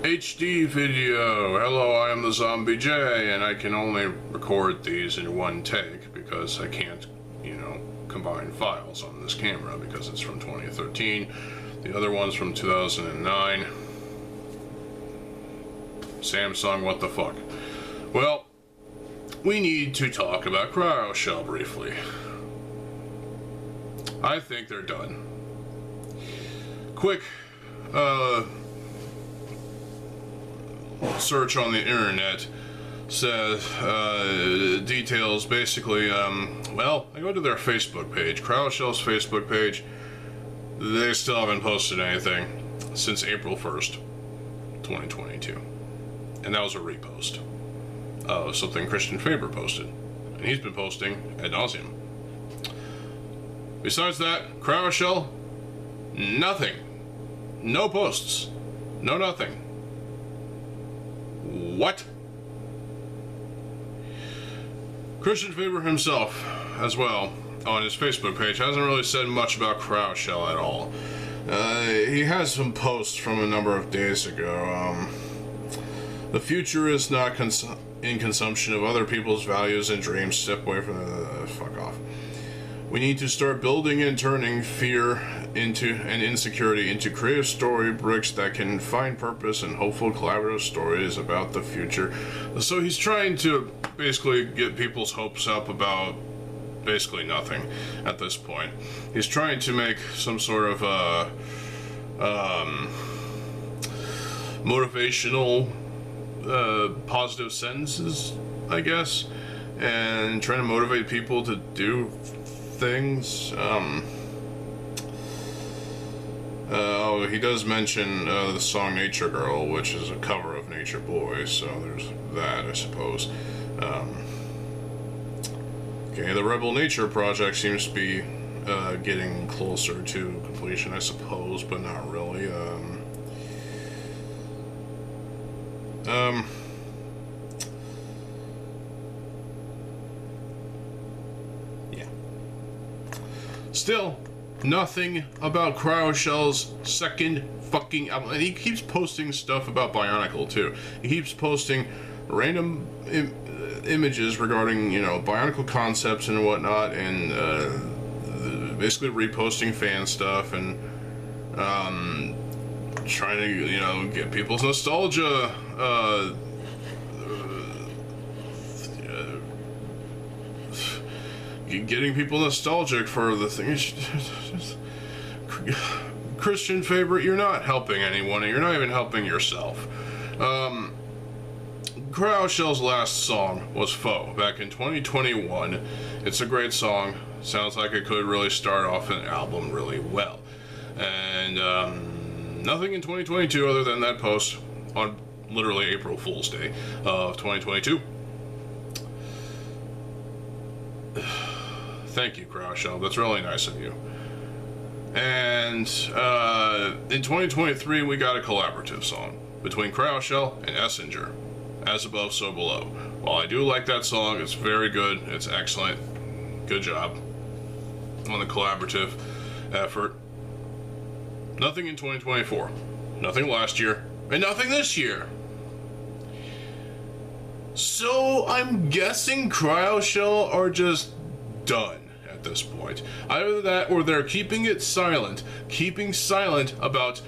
HD video. Hello, I am TheZOMBIEJ, and I can only record these in one take because I can't, combine files on this camera because it's from 2013. The other one's from 2009. Samsung, what the fuck? Well, we need to talk about Cryoshell briefly. I think they're done. Quick, search on the internet says, details basically, well, I go to their Facebook page, Cryoshell's Facebook page. They still haven't posted anything since April 1st, 2022. And that was a repost of something Christian Faber posted. And he's been posting ad nauseum. Besides that, Cryoshell, nothing. No posts. No nothing. What? Christian Faber himself, as well, on his Facebook page, hasn't really said much about Cryoshell at all. He has some posts from a number of days ago. The future is not in consumption of other people's values and dreams. Step away from the fuck off. We need to start building and turning fear and insecurity into creative story bricks that can find purpose and hopeful collaborative stories about the future. So he's trying to basically get people's hopes up about basically nothing at this point. He's trying to make some sort of motivational positive sentences, I guess, and trying to motivate people to do things. He does mention the song Nature Girl, which is a cover of Nature Boy, so there's that, I suppose. Okay, the Rebel Nature project seems to be getting closer to completion, I suppose, but not really. Yeah. Still, nothing about Cryoshell's second fucking album. And he keeps posting stuff about Bionicle, too. He keeps posting random images regarding, Bionicle concepts and whatnot, and basically reposting fan stuff and trying to, get people's nostalgia getting people nostalgic for the thing. Christian Faber, you're not helping anyone, and you're not even helping yourself. Cryoshell's last song was Foe, back in 2021. It's a great song. Sounds like it could really start off an album really well. And nothing in 2022 other than that post on literally April Fool's Day of 2022. Thank you, Cryoshell. That's really nice of you. And in 2023, we got a collaborative song between Cryoshell and Essinger, As Above, So Below. While I do like that song, it's very good. It's excellent. Good job on the collaborative effort. Nothing in 2024. Nothing last year. And nothing this year. So I'm guessing Cryoshell are just done at this point. Either that or they're keeping silent about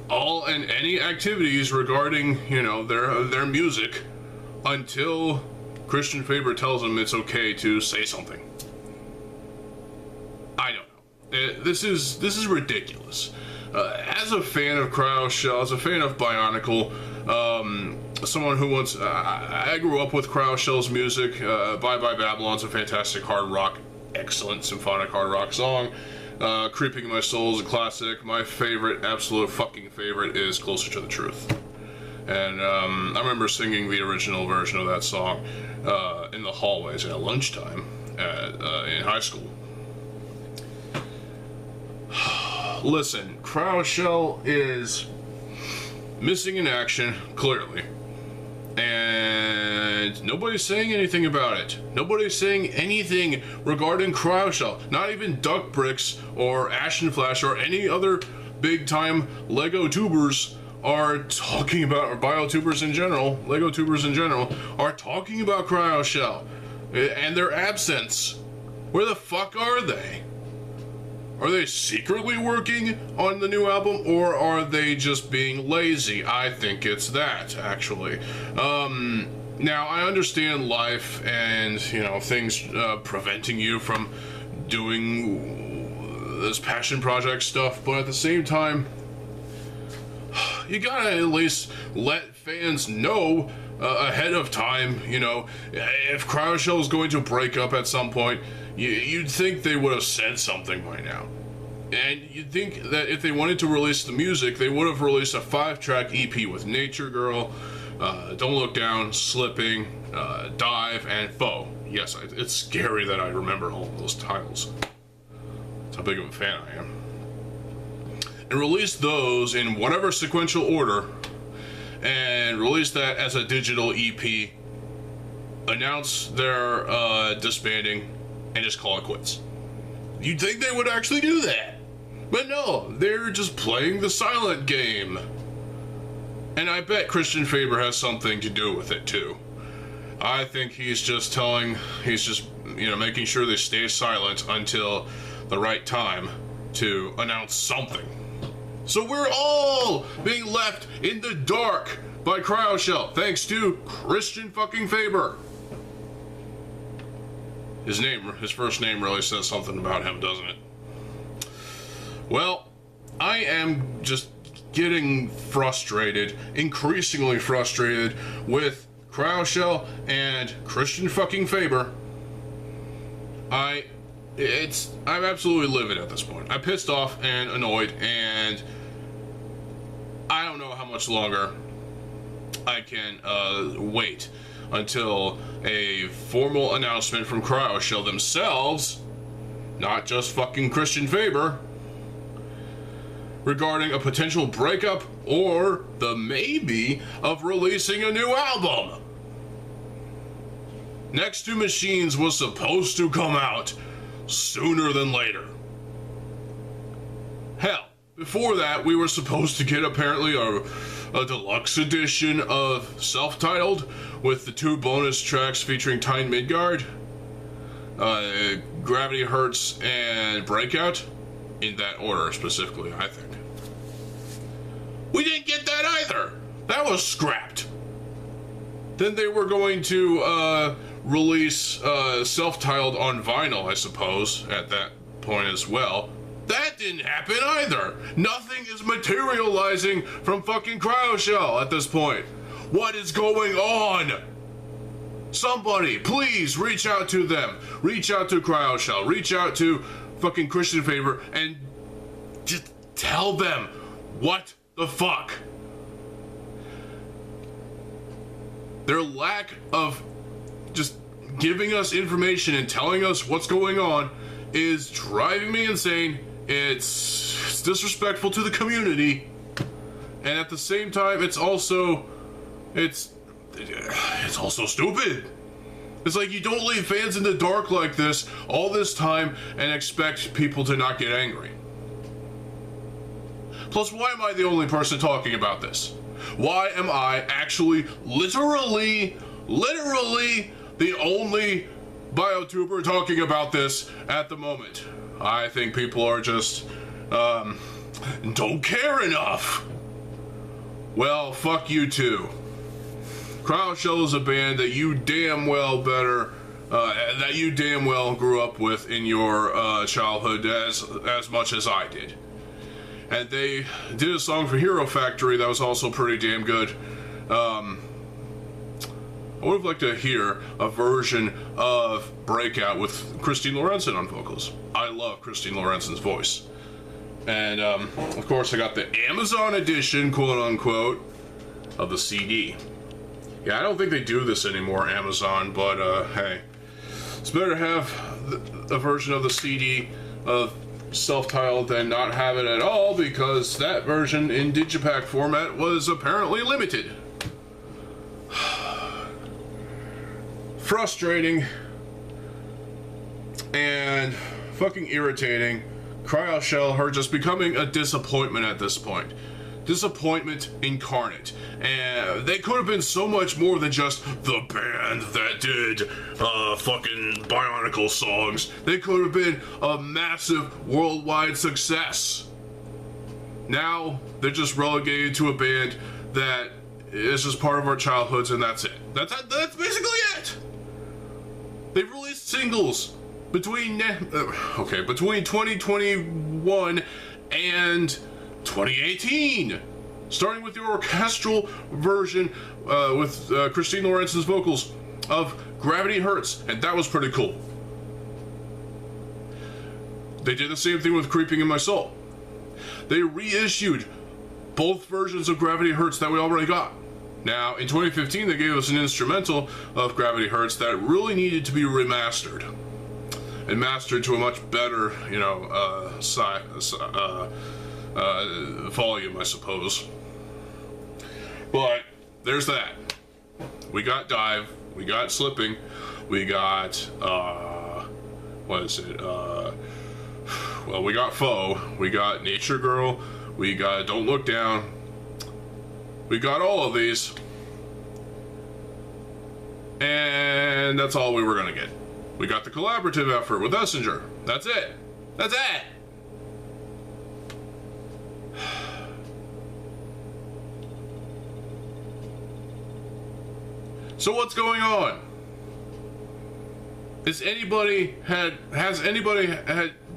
all and any activities regarding, their music until Christian Faber tells them it's okay to say something. I don't know. This is ridiculous. As a fan of Cryoshell, as a fan of Bionicle, someone who wants, I grew up with Cryoshell's music. Bye Bye Babylon's a fantastic hard rock, excellent symphonic hard rock song. Creeping in My Soul is a classic. My favorite, absolute fucking favorite, is Closer to the Truth. And I remember singing the original version of that song in the hallways at lunchtime in high school. Listen, Cryoshell is missing in action, clearly. And nobody's saying anything about it. Nobody's saying anything regarding Cryoshell. Not even Duck Bricks or Ashen Flash or any other big time Lego tubers are talking about, or biotubers in general, Lego tubers in general, are talking about Cryoshell and their absence. Where the fuck are they? Are they secretly working on the new album, or are they just being lazy? I think it's that, actually. Now, I understand life and, you know, things preventing you from doing this passion project stuff, but at the same time, you gotta at least let fans know ahead of time, you know, if Cryoshell is going to break up at some point, you'd think they would have said something by now. And you'd think that if they wanted to release the music, they would have released a 5-track EP with Nature Girl, Don't Look Down, Slipping, Dive, and Foe. Yes, it's scary that I remember all of those titles. That's how big of a fan I am. And release those in whatever sequential order, and release that as a digital EP, announce their disbanding, and just call it quits. You'd think they would actually do that. But no, they're just playing the silent game. And I bet Christian Faber has something to do with it too. I think he's just, you know, making sure they stay silent until the right time to announce something. So we're all being left in the dark by Cryoshell, thanks to Christian fucking Faber. His first name really says something about him, doesn't it? Well, I am just getting frustrated, increasingly frustrated with Cryoshell and Christian fucking Faber. I'm absolutely livid at this point. I'm pissed off and annoyed, and I don't know how much longer I can wait until a formal announcement from Cryoshell themselves, not just fucking Christian Faber, regarding a potential breakup or the maybe of releasing a new album. Next to Machines was supposed to come out sooner than later. Hell, before that, we were supposed to get apparently a deluxe edition of Self-Titled with the 2 bonus tracks featuring Tyne Midgard, Gravity Hurts, and Breakout, in that order specifically, I think. We didn't get that either. That was scrapped. Then they were going to release Self-Titled on vinyl, I suppose, at that point as well. That didn't happen either. Nothing is materializing from fucking Cryoshell at this point. What is going on? Somebody, please reach out to them. Reach out to Cryoshell. Reach out to fucking Christian Faber and just tell them what the fuck. Their lack of just giving us information and telling us what's going on is driving me insane. It's disrespectful to the community, and at the same time, it's also stupid. It's like you don't leave fans in the dark like this all this time and expect people to not get angry. Plus, why am I the only person talking about this? Why am I actually literally the only biotuber talking about this at the moment? I think people are just, don't care enough. Well, fuck you too. Cryoshell is a band that you damn well grew up with in your childhood as much as I did. And they did a song for Hero Factory that was also pretty damn good. I would have liked to hear a version of Breakout with Christine Lorenzen on vocals. I love Christine Lorenzen's voice. And, of course, I got the Amazon edition, quote-unquote, of the CD. Yeah, I don't think they do this anymore, Amazon, but, hey. It's better to have a version of the CD of Self-Titled than not have it at all, because that version in Digipack format was apparently limited. Frustrating and fucking irritating. Cryoshell are just becoming a disappointment at this point. disappointment incarnate. And they could have been so much more than just the band that did fucking Bionicle songs. They could have been a massive worldwide success. Now they're just relegated to a band that is just part of our childhoods, and that's it. That's basically it. They've released singles between 2021 and 2018, starting with the orchestral version with Christine Lawrence's vocals of Gravity Hurts, and that was pretty cool. They did the same thing with Creeping in My Soul. They reissued both versions of Gravity Hurts that we already got. Now, in 2015, they gave us an instrumental of Gravity Hurts that really needed to be remastered. And mastered to a much better, volume, I suppose. But there's that. We got Dive, we got Slipping, we got we got Foe, we got Nature Girl, we got Don't Look Down. We got all of these. And that's all we were gonna get. We got the collaborative effort with Essinger. That's it. That's it. So what's going on? Has anybody had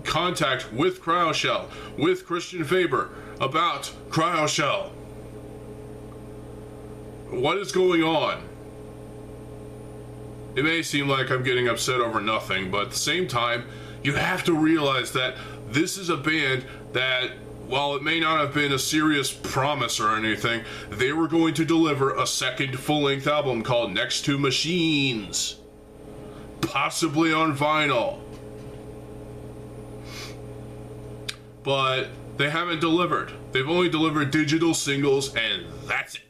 contact with Cryoshell, with Christian Faber about Cryoshell? What is going on? It may seem like I'm getting upset over nothing, but at the same time, you have to realize that this is a band that, while it may not have been a serious promise or anything, they were going to deliver a second full-length album called Next to Machines. Possibly on vinyl. But they haven't delivered. They've only delivered digital singles, and that's it.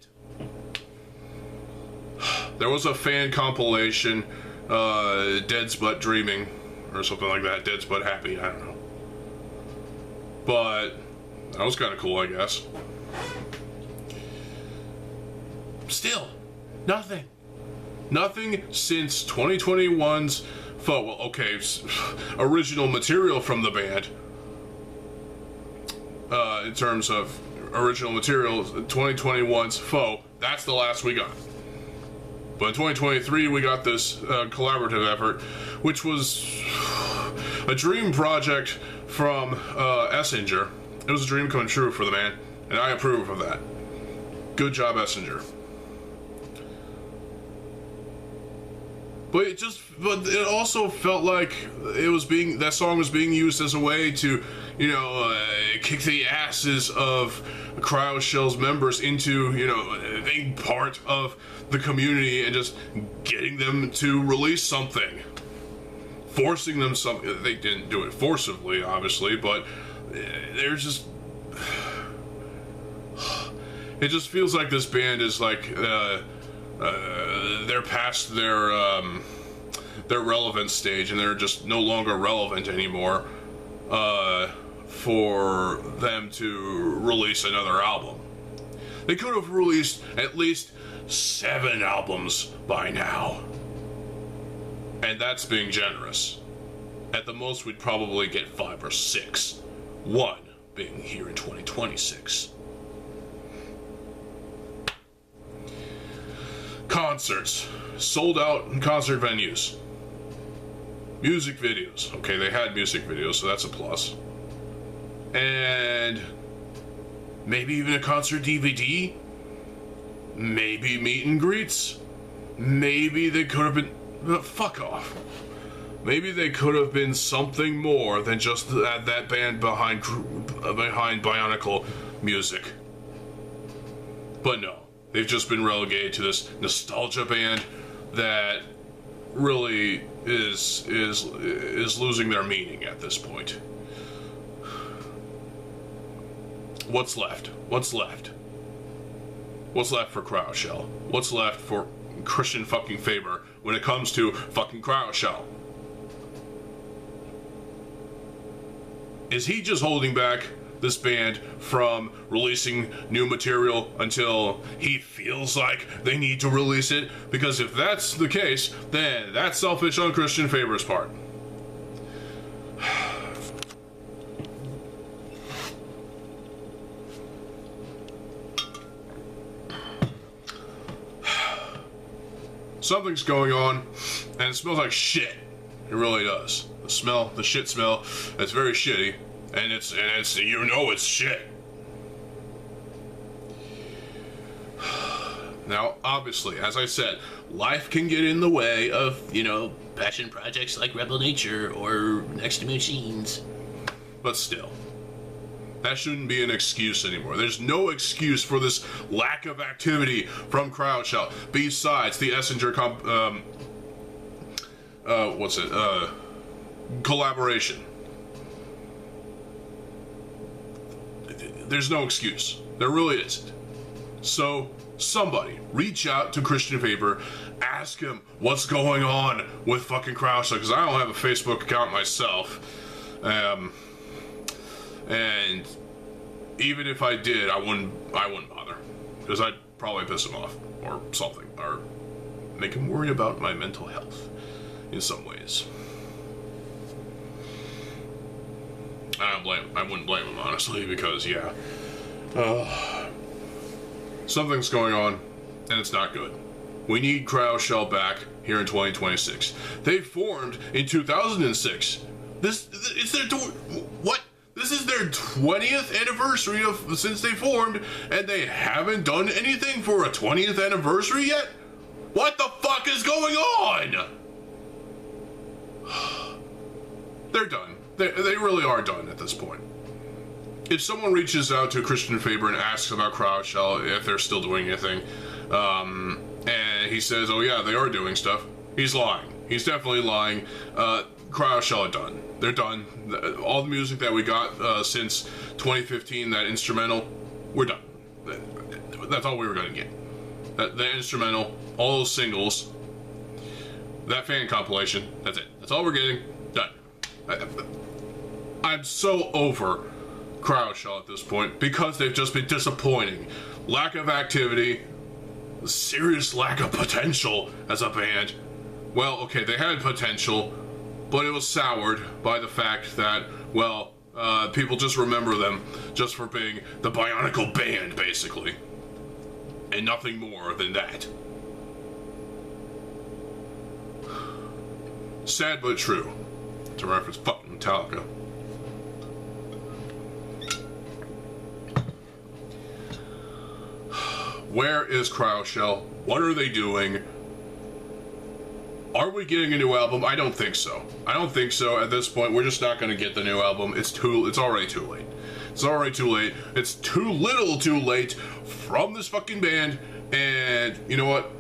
There was a fan compilation, Dead's Butt Dreaming, or something like that. Dead's Butt Happy, I don't know. But that was kind of cool, I guess. Still, nothing. Nothing since 2021's original material from the band. In terms of original material, 2021's Foe, that's the last we got. But in 2023, we got this collaborative effort, which was a dream project from Essinger. It was a dream come true for the man, and I approve of that. Good job, Essinger. But it also felt like that song was being used as a way to, kick the asses of Cryoshell's members into, being part of the community and just getting them to release something. Forcing them something. They didn't do it forcibly, obviously, but they're just... It just feels like this band is like, they're past their relevance stage, and they're just no longer relevant anymore for them to release another album. They could have released at least 7 albums by now, and that's being generous. At the most, we'd probably get 5 or 6, one being here in 2026. Concerts, sold out concert venues, music videos. Okay, they had music videos, so that's a plus. And maybe even a concert DVD. Maybe meet and greets. Maybe they could have been... fuck off. Maybe they could have been something more than just that band behind Bionicle music. But no. They've just been relegated to this nostalgia band that really is losing their meaning at this point. What's left? What's left? What's left for Cryoshell? What's left for Christian fucking Faber when it comes to fucking Cryoshell? Is he just holding back this band from releasing new material until he feels like they need to release it? Because if that's the case, then that's selfish on Christian Favor's part. Something's going on, and it smells like shit. It really does. The shit smell, it's very shitty, and it's you know it's shit. Now, obviously, as I said, life can get in the way of, you know, passion projects like Rebel Nature or Next to Machines. But still, that shouldn't be an excuse anymore. There's no excuse for this lack of activity from Cryoshell besides the Essinger collaboration. There's no excuse. There really isn't. So somebody reach out to Christian Favor, ask him what's going on with fucking Cryoshell, because I don't have a Facebook account myself. And even if I did, I wouldn't bother, because I'd probably piss him off or something, or make him worry about my mental health in some ways. I wouldn't blame him, honestly, because yeah, something's going on, and it's not good. We need Cryoshell back here in 2026. They formed in 2006. This is their 20th anniversary since they formed, and they haven't done anything for a 20th anniversary yet? What the fuck is going on? They're done. They really are done at this point. If someone reaches out to Christian Faber and asks about Cryoshell, if they're still doing anything, and he says, oh yeah, they are doing stuff, he's lying. He's definitely lying. Cryoshell are done. They're done. All the music that we got since 2015, that instrumental, we're done. That's all we were going to get. The instrumental, all those singles, that fan compilation, that's it. That's all we're getting. Done. I'm so over Cryoshell at this point because they've just been disappointing. Lack of activity, serious lack of potential as a band. Well, okay, they had potential, but it was soured by the fact that, well, people just remember them just for being the Bionicle Band, basically. And nothing more than that. Sad but true. To reference fucking Metallica. Where is Cryoshell? What are they doing? Are we getting a new album? I don't think so. I don't think so at this point. We're just not going to get the new album. It's already too late. It's already too late. It's too little too late from this fucking band. And you know what?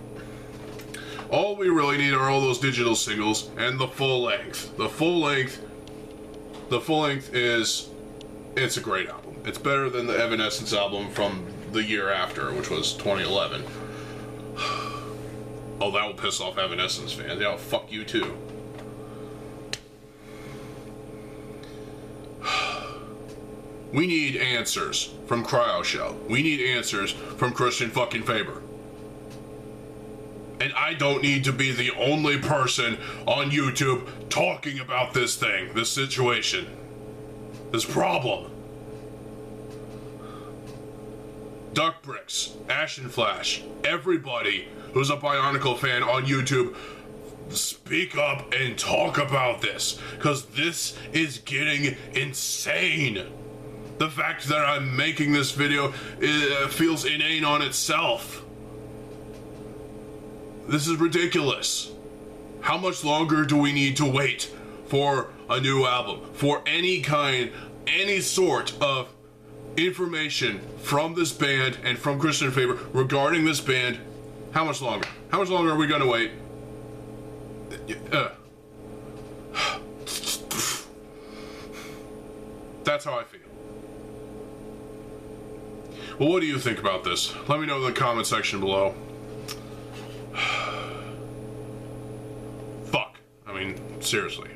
All we really need are all those digital singles and the full length. The full length is, it's a great album. It's better than the Evanescence album from the year after, which was 2011. Oh, that will piss off Evanescence fans. Yeah, fuck you too. We need answers from Cryoshell. We need answers from Christian fucking Faber. And I don't need to be the only person on YouTube talking about this thing, this situation, this problem. Duck Bricks, Ashen Flash, everybody who's a Bionicle fan on YouTube, speak up and talk about this, because this is getting insane. The fact that I'm making this video feels inane on itself. This is ridiculous. How much longer do we need to wait for a new album? For any sort of information from this band and from Christian Faber regarding this band? How much longer? How much longer are we gonna wait? That's how I feel. Well, what do you think about this? Let me know in the comment section below. Fuck. I mean, seriously.